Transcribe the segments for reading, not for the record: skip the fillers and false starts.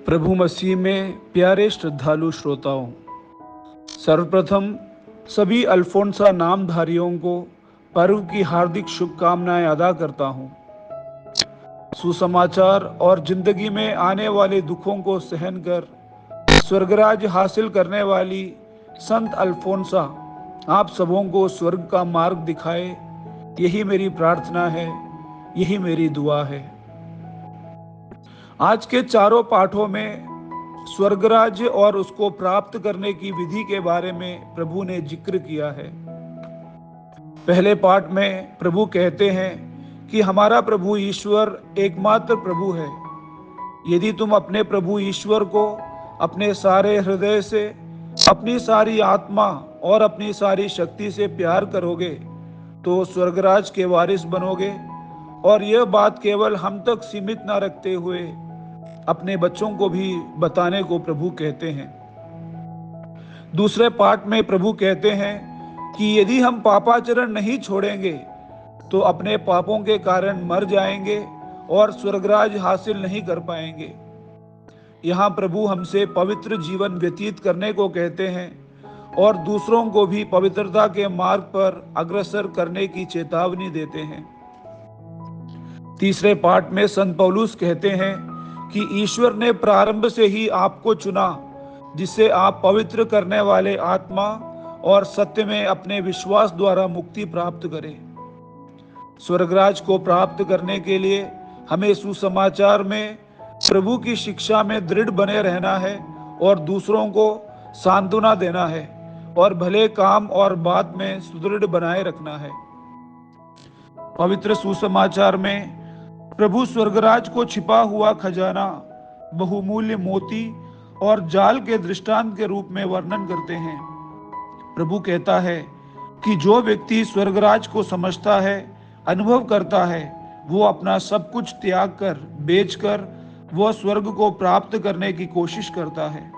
प्रभु मसीह में प्यारे श्रद्धालु श्रोताओं, सर्वप्रथम सभी अल्फोंसा नामधारियों को पर्व की हार्दिक शुभकामनाएं अदा करता हूं। सुसमाचार और जिंदगी में आने वाले दुखों को सहन कर स्वर्गराज हासिल करने वाली संत अल्फोंसा आप सबों को स्वर्ग का मार्ग दिखाए, यही मेरी प्रार्थना है, यही मेरी दुआ है। आज के चारों पाठों में स्वर्गराज्य और उसको प्राप्त करने की विधि के बारे में प्रभु ने जिक्र किया है। पहले पाठ में प्रभु कहते हैं कि हमारा प्रभु ईश्वर एकमात्र प्रभु है। यदि तुम अपने प्रभु ईश्वर को अपने सारे हृदय से, अपनी सारी आत्मा और अपनी सारी शक्ति से प्यार करोगे तो स्वर्गराज के वारिस बनोगे। और यह बात केवल हम तक सीमित न रखते हुए अपने बच्चों को भी बताने को प्रभु कहते हैं। दूसरे पाठ में प्रभु कहते हैं कि यदि हम पापाचरण नहीं छोड़ेंगे तो अपने पापों के कारण मर जाएंगे और स्वर्गराज हासिल नहीं कर पाएंगे। यहाँ प्रभु हमसे पवित्र जीवन व्यतीत करने को कहते हैं और दूसरों को भी पवित्रता के मार्ग पर अग्रसर करने की चेतावनी देते हैं। तीसरे पाठ में संत पौलुस कहते हैं कि ईश्वर ने प्रारंभ से ही आपको चुना, जिससे आप पवित्र करने वाले आत्मा और सत्य में अपने विश्वास द्वारा मुक्ति प्राप्त करें। स्वर्गराज को प्राप्त करने के लिए हमें सुसमाचार में प्रभु की शिक्षा में दृढ़ बने रहना है और दूसरों को सांत्वना देना है और भले काम और बात में सुदृढ़ बनाए रखना है। पवित्र सुसमाचार में प्रभु स्वर्गराज को छिपा हुआ खजाना, बहुमूल्य मोती और जाल के दृष्टांत के रूप में वर्णन करते हैं। प्रभु कहता है कि जो व्यक्ति स्वर्गराज को समझता है, अनुभव करता है, वो अपना सब कुछ त्याग कर, बेचकर वह स्वर्ग को प्राप्त करने की कोशिश करता है।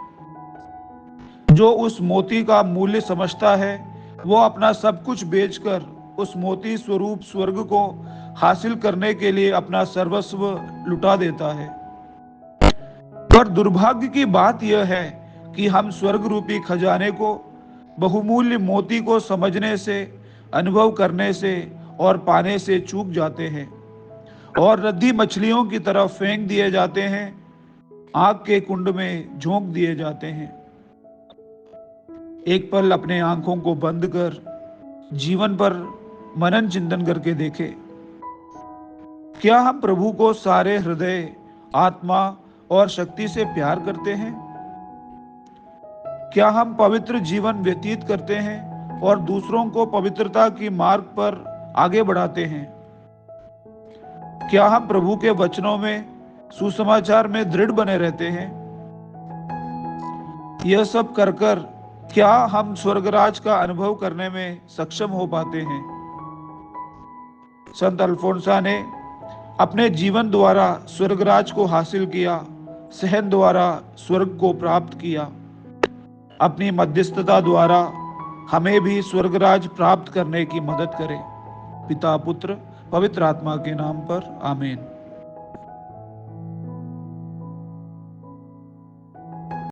जो उस मोती का मूल्य समझता है, वो अपना सब कुछ बेचकर उस मोती स्वरूप स्वर्ग को हासिल करने के लिए अपना सर्वस्व लुटा देता है। पर दुर्भाग्य की बात यह है कि हम स्वर्ग रूपी खजाने को, बहुमूल्य मोती को समझने से, अनुभव करने से और पाने से चूक जाते हैं और रद्दी मछलियों की तरफ फेंक दिए जाते हैं, आग के कुंड में झोंक दिए जाते हैं। एक पल अपने आंखों को बंद कर जीवन पर मनन चिंतन करके देखें। क्या हम प्रभु को सारे हृदय, आत्मा और शक्ति से प्यार करते हैं? क्या हम पवित्र जीवन व्यतीत करते हैं और दूसरों को पवित्रता की मार्ग पर आगे बढ़ाते हैं? क्या हम प्रभु के वचनों में, सुसमाचार में दृढ़ बने रहते हैं? यह सब कर कर क्या हम स्वर्गराज का अनुभव करने में सक्षम हो पाते हैं? संत अल्फोंसा ने अपने जीवन द्वारा स्वर्गराज को हासिल किया, सहन द्वारा स्वर्ग को प्राप्त किया। अपनी मध्यस्थता द्वारा हमें भी स्वर्गराज प्राप्त करने की मदद करें। पिता, पुत्र, पवित्र आत्मा के नाम पर आमीन।